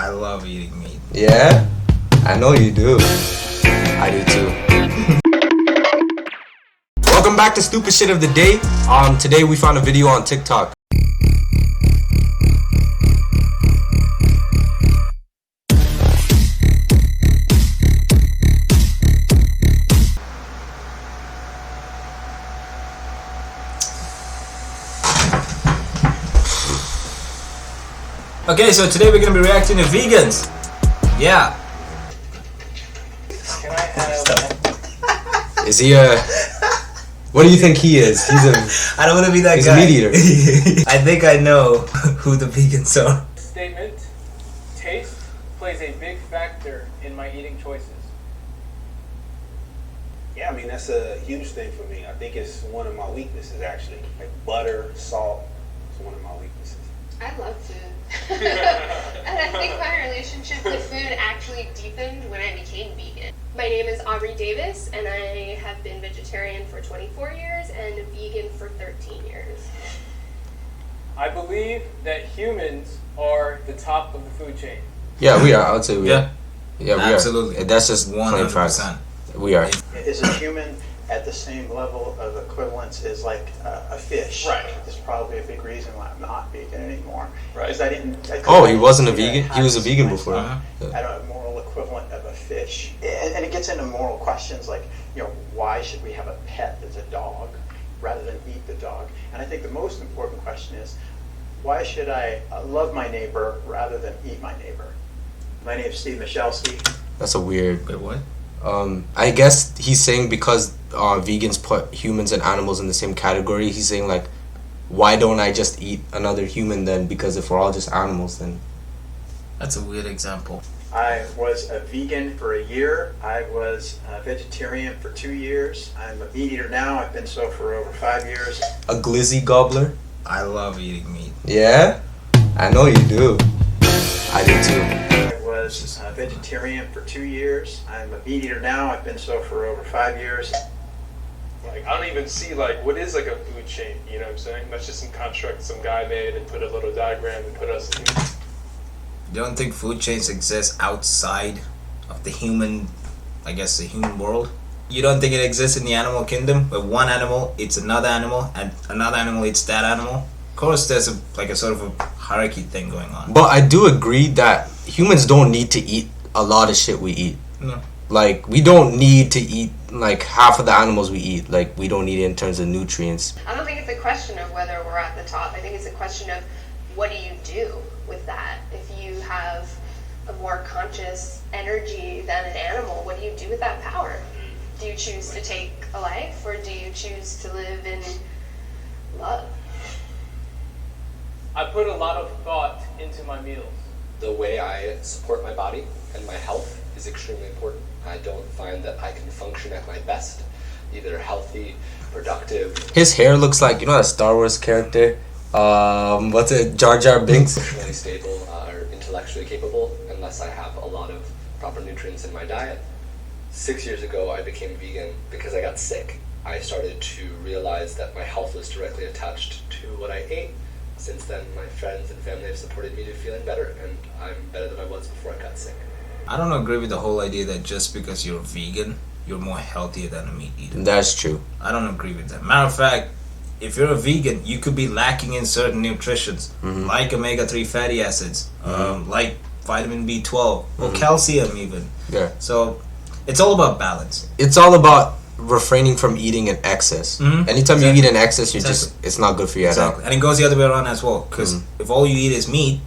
I love eating meat. Yeah? I know you do. I do too. Welcome back to Stupid Shit of the Day. Today we found a video on TikTok. Okay, so today we're gonna be reacting to vegans. Yeah. Can I have... Is he a... What do you think he is? He's a... I don't want to be that He's guy. a meat eater. I think I know who the vegans are. Statement: taste plays a big factor in my eating choices. Yeah, I mean, that's a huge thing for me. I think it's one of my weaknesses, actually. Like butter, salt, it's one of my weaknesses. I love food. And I think my relationship with food actually deepened when I became vegan. My name is Aubrey Davis, and I have been vegetarian for 24 years and vegan for 13 years. I believe that humans are the top of the food chain. Yeah, we are. I would say we are. Yeah, we Absolutely. are. That's just plain facts. 100%. We are. Is a human at the same level of equivalence as like a fish? Right. That's probably a big reason why I'm not vegan anymore. Right. Because Oh, he wasn't a vegan? He was a vegan before. At a moral equivalent of a fish. And it gets into moral questions like, you know, why should we have a pet that's a dog rather than eat the dog? And I think the most important question is, why should I love my neighbor rather than eat my neighbor? My name is Steve Michalski. That's a weird... Wait, what? I guess he's saying because vegans put humans and animals in the same category, he's saying like, why don't I just eat another human then? Because if we're all just animals, then... That's a weird example. I was a vegan for a year. I was a vegetarian for 2 years. I'm a meat eater now. I've been so for over 5 years. A glizzy gobbler? I love eating meat. Yeah? I know you do. I do too. I was a vegetarian for 2 years. I'm a meat eater now. I've been so for over 5 years. Like, I don't even see, like, what is, like, a food chain, you know what I'm saying? That's just some construct some guy made and put a little diagram and put us in. You don't think food chains exist outside of the human, I guess, the human world? You don't think it exists in the animal kingdom, where one animal eats another animal, and another animal eats that animal? Of course, there's a sort of a hierarchy thing going on. But I do agree that humans don't need to eat a lot of shit we eat. No. Like, we don't need to eat, like, half of the animals we eat. Like, we don't need it in terms of nutrients. I don't think it's a question of whether we're at the top. I think it's a question of what do you do with that? If you have a more conscious energy than an animal, what do you do with that power? Do you choose to take a life, or do you choose to live in love? I put a lot of thought into my meals. The way I support my body and my health is extremely important. I don't find that I can function at my best, either healthy, productive. His hair looks like, you know that Star Wars character? What's it? Jar Jar Binks? Emotionally stable or intellectually capable unless I have a lot of proper nutrients in my diet. 6 years ago, I became vegan because I got sick. I started to realize that my health was directly attached to what I ate. Since then, my friends and family have supported me to feeling better, and I'm better than I was before I got sick. I don't agree with the whole idea that just because you're vegan, you're more healthier than a meat eater. That's true. I don't agree with that. Matter of fact, if you're a vegan, you could be lacking in certain nutrients, like omega-3 fatty acids, like vitamin B12, or calcium even. Yeah. So, it's all about balance. It's all about refraining from eating in excess. Anytime you eat in excess, it's not good for you at all. And it goes the other way around as well, because if all you eat is meat,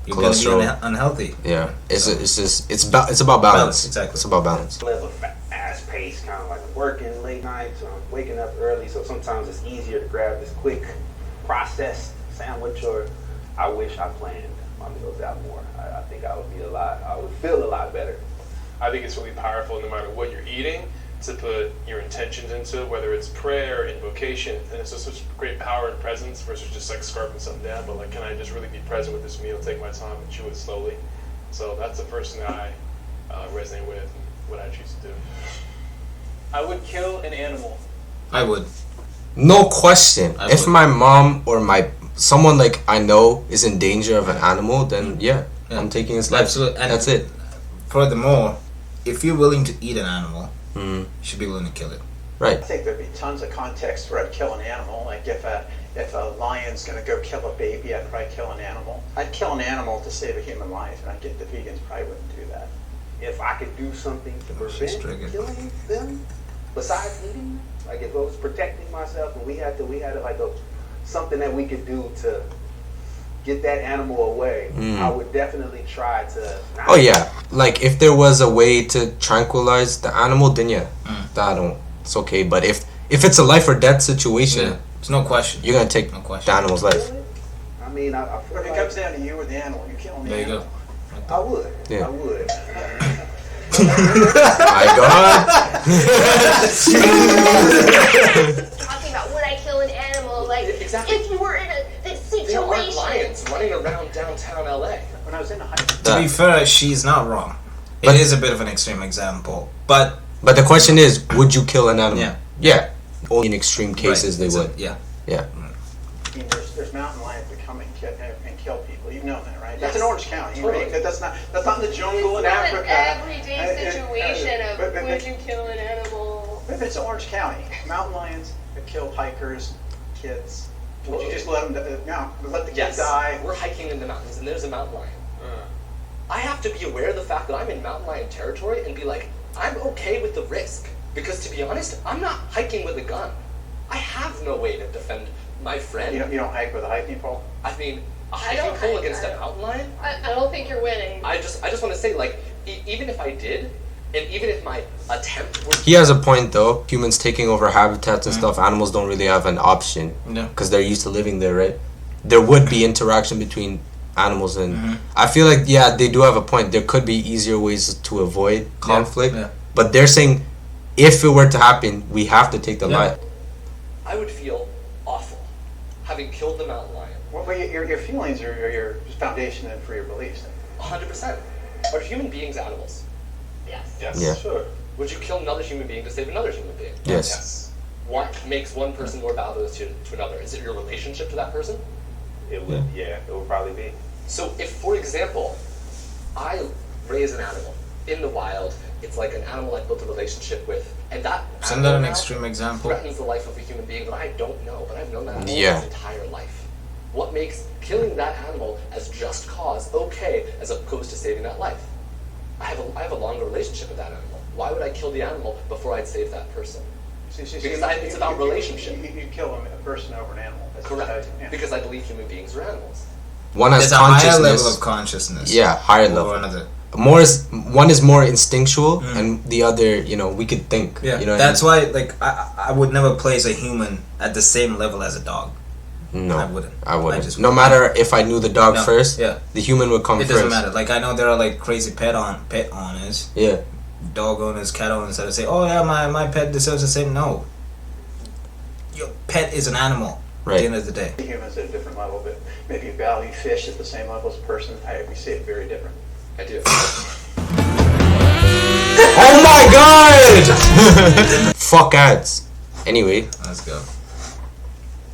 you're going to be unhealthy. Yeah. It's about balance. Exactly. It's about balance. I live a fast pace, kind of like working late nights, so I'm waking up early, so sometimes it's easier to grab this quick processed sandwich, or I wish I planned my meals out more. I think I would feel a lot better. I think it's really powerful no matter what you're eating to put your intentions into, whether it's prayer, invocation, and it's just such great power and presence versus just like scarfing something down, but like, can I just really be present with this meal, take my time and chew it slowly? So that's the first thing that I resonate with and what I choose to do. I would kill an animal. I would. No question. would. If my mom or someone like I know is in danger of an animal, then yeah. I'm taking his life. Absolutely. And that's it. Furthermore, if you're willing to eat an animal, Mm. you should be willing to kill it. Right. I think there'd be tons of context where I'd kill an animal. Like if a lion's going to go kill a baby, I'd probably kill an animal. I'd kill an animal to save a human life, and I get the vegans probably wouldn't do that. If I could do something to She's prevent triggered. killing them, besides eating, like if I was protecting myself, and we had like something that we could do to get that animal away, I would definitely try to. Not Oh yeah, like if there was a way to tranquilize the animal, then yeah, it's okay. But if it's a life or death situation, Yeah. There's no question. you're gonna take No question. the animal's life. I mean, I feel If it like comes down to you or the animal, you kill the There you animal. go. I would. Yeah. I would. My God. Talking about would I kill an animal? Like, Exactly. if you were in this There aren't situation. lions running around downtown LA. When I was in a high To be fair, she's not wrong. But- It is a bit of an extreme example, but But the question is, would you kill an animal? Yeah. Yeah. Only in extreme cases they It's a- would. Yeah. Yeah. I mean, there's mountain lions that come and kill people. You've known that, right? That's Yes. in Orange County, Totally. right? That's not in the jungle in It's not Africa. an everyday situation of but- would you kill an animal? If it's Orange County, mountain lions that kill hikers, kids, would you just let them? Let the kid Yes. die? We're hiking in the mountains and there's a mountain lion. I have to be aware of the fact that I'm in mountain lion territory and be like, I'm okay with the risk. Because to be honest, I'm not hiking with a gun. I have no way to defend my friend. You don't hike with a hiking pole. I mean, a I don't hiking pole hike, against I a don't- mountain lion? I don't think you're winning. I just want to say, like, even if I did, and even if my attempt were... He has a point though. Humans taking over habitats and stuff, animals don't really have an option Yeah. because they're used to living there, right? There would be interaction between animals and I feel like they do have a point. There could be easier ways to avoid conflict, yeah. but they're saying if it were to happen, we have to take the Yeah. life. I would feel awful having killed the mountain lion. Well, your feelings are your foundation then for your beliefs. 100%. Are human beings animals? Yes. Yes. Yeah. Sure. Would you kill another human being to save another human being? Yes. What makes one person more valuable to another? Is it your relationship to that person? It would. Yeah. It would probably be. So if, for example, I raise an animal in the wild, it's like an animal I built a relationship with, and that Isn't that an animal now extreme example? threatens the life of a human being that I don't know, but I've known that animal Yeah. its entire life. What makes killing that animal as just cause okay as opposed to saving that life? I have a longer relationship with that animal. Why would I kill the animal before I'd save that person? Because it's about relationship. You kill a person over an animal. That's Correct. yeah. Because I believe human beings are animals. One has There's a higher level consciousness. of consciousness. Yeah, higher over level. another. One is more instinctual, and the other, we could think. Yeah. You know. That's why, like, I would never place a human at the same level as a dog. No, I wouldn't. I wouldn't. just No wouldn't. matter if I knew the dog No, first, yeah. the human would come It first. doesn't matter. Like, I know there are like crazy pet owners, Yeah. dog owners, cat owners that say, "Oh yeah, my pet deserves the same." No, your pet is an animal. At Right. the end of the day. Humans at a different level, but maybe you value fish at the same level as a person. We see it very different. I do. Oh my god! Fuck ads. Anyway, Let's go.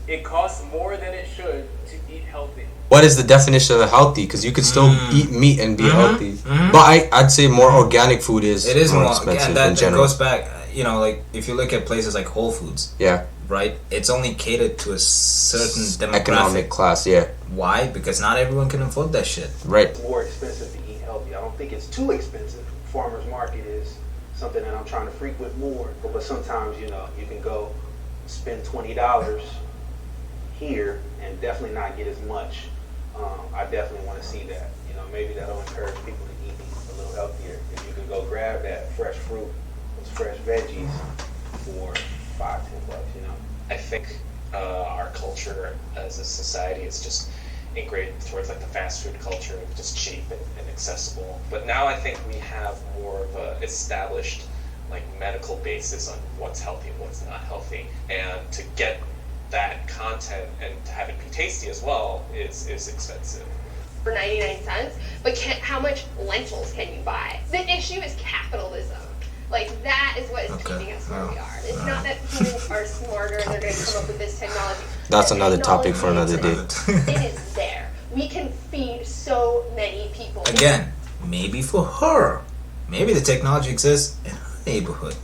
It costs more than it should to eat healthy. what is the definition of healthy? Because you could still eat meat and be healthy. But I'd say more organic food is It is more expensive and that in general. goes back. Like if you look at places like Whole Foods, Yeah, right? It's only catered to a certain demographic. economic class. Yeah, Why? Because not everyone can afford that shit. right. It's more expensive to eat healthy. I don't think it's too expensive. Farmers market is something that I'm trying to frequent more. But sometimes, you can go spend $20 here and definitely not get as much. I definitely want to see that. Maybe that'll encourage people to eat a little healthier. If you can go grab that fresh fruit, those fresh veggies for $5, $10. I think our culture as a society is just ingrained towards like the fast food culture, just cheap and accessible. But now I think we have more of a established like medical basis on what's healthy and what's not healthy, and to get that content and to have it be tasty as well is expensive. For 99 cents, but how much lentils can you buy? The issue is capitalism. Like, that is what is keeping us where we are. It's not that humans are smarter and they're going to come up with this technology. That's The another topic for another day. technology, it is there. we can feed so many people. Again, maybe for her. Maybe the technology exists in her neighborhood.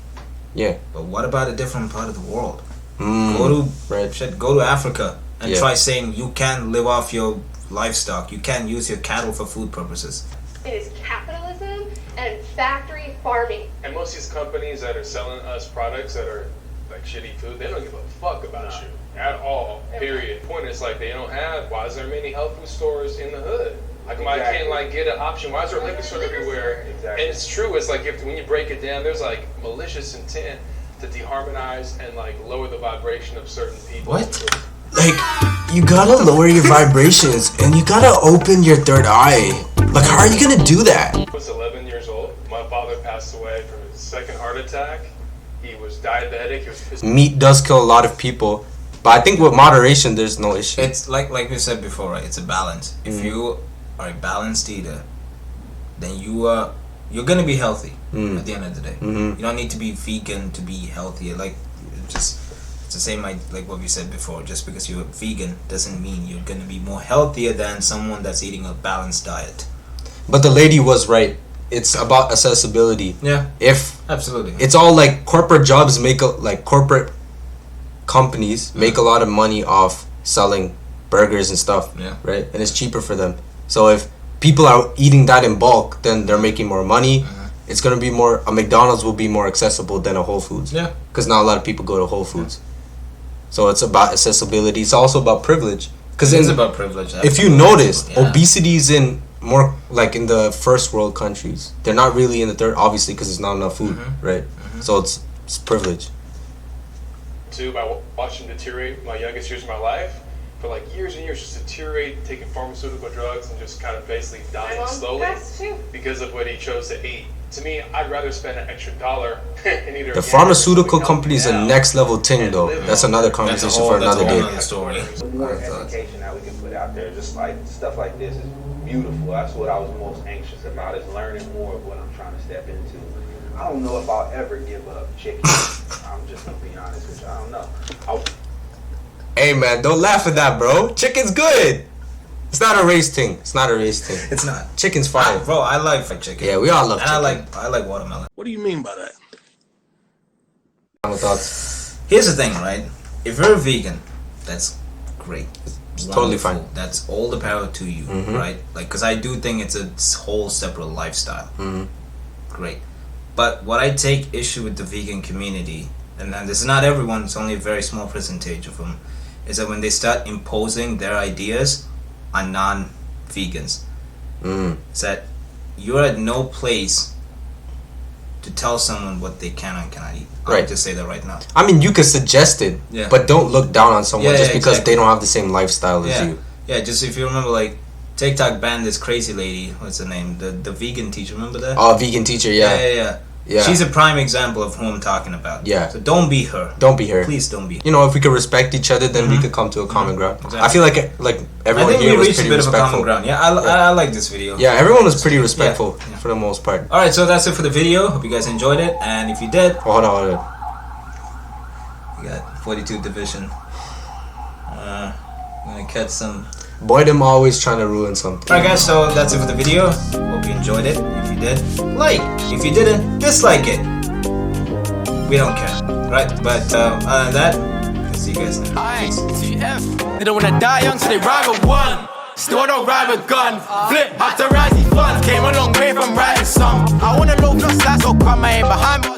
Yeah. But what about a different part of the world? Right. Go to Africa and Yeah. try saying you can't live off your livestock. You can't use your cattle for food purposes. It is capitalism and factory farming. And most of these companies that are selling us products that are like shitty food, they don't give a fuck about you at all. Period. Point is like they don't have. Why is there many health food stores in the hood? How come I can't like get an option? Why is there a liquor store everywhere? Exactly. And it's true. It's like when you break it down, there's like malicious intent to deharmonize and like lower the vibration of certain people. What? Like, you gotta lower your vibrations and you gotta open your third eye. Like, how are you gonna do that? I was 11 years old. My father passed away from his second heart attack. He was diabetic. He was pissed. Meat does kill a lot of people, but I think with moderation, there's no issue. It's like we said before, right? It's a balance. If you are a balanced eater, then you're gonna be healthy at the end of the day. You don't need to be vegan to be healthy. Like, it's the same like what we said before. Just because you're vegan doesn't mean you're gonna be more healthier than someone that's eating a balanced diet. But the lady was right. It's about accessibility. Yeah, If absolutely. it's all like corporate jobs corporate companies make a lot of money off selling burgers and stuff. Yeah. Right? And it's cheaper for them. So if people are eating that in bulk, then they're making more money. It's gonna be a McDonald's will be more accessible than a Whole Foods. Yeah. Because not a lot of people go to Whole Foods. So it's about accessibility. It's also about privilege. Because It is about privilege. if you absolutely. notice, Yeah. obesity is in more like in the first world countries. They're not really in the third, obviously, because there's not enough food, right? So it's privilege. Too by watching deteriorate my youngest years of my life for like years and years, just deteriorate, taking pharmaceutical drugs and just kind of basically dying slowly That's too. because of what he chose to eat. To me, I'd rather spend an extra $1 in either The pharmaceutical company is a next level thing, though. That's another That's a conversation whole, for that's another a whole day. other story. More education that we can put out there, just like stuff like this is beautiful. That's what I was most anxious about, is learning more of what I'm trying to step into. I don't know if I'll ever give up chicken. I'm just gonna be honest with you. I don't know. Hey, man, don't laugh at that, bro. Chicken's good. It's not a race thing. It's not a race thing. It's not. Chicken's fine. Bro, I like fried chicken. Yeah, we all love And chicken. I like watermelon. What do you mean by that? Final thoughts. Here's the thing, right? If you're a vegan, that's great. It's totally Wonderful. fine. That's all the power to you, right? Like, because I do think it's a whole separate lifestyle. Great. But what I take issue with the vegan community, and then this is not everyone, it's only a very small percentage of them, is that when they start imposing their ideas on non-vegans, it's that you're at no place to tell someone what they can and cannot eat. I'll Right. just say that right now. I mean, you could suggest it, Yeah. but don't look down on someone Yeah, just because exactly. they don't have the same lifestyle as Yeah, you. yeah. Just if you remember, like TikTok banned this crazy lady. What's her name? The vegan teacher. Remember that? Oh, vegan teacher, yeah. Yeah. She's a prime example of who I'm talking about. Yeah. So don't be her. Don't be her. Please don't be her. You know, if we could respect each other, then we could come to a common ground. Exactly. I feel like I everyone think here we was reached a pretty bit of a common respectful. ground. Yeah, I like this video. Yeah, everyone was pretty respectful Yeah. for the most part. All right, so that's it for the video. Hope you guys enjoyed it, and if you did, Oh, hold on. we got 42 division. I'm gonna catch some. Boy, them always trying to ruin something. Alright guys, so that's it for the video. Hope you enjoyed it. If you did, like. If you didn't, dislike it. We don't care, right? But other than that, I'll see you guys next. TF. They don't wanna die young, so they ride with one. Still don't ride with gun. Flip, have to rise, fun. Came a long way from writing some. I wanna know plus that's so come, I ain't behind me.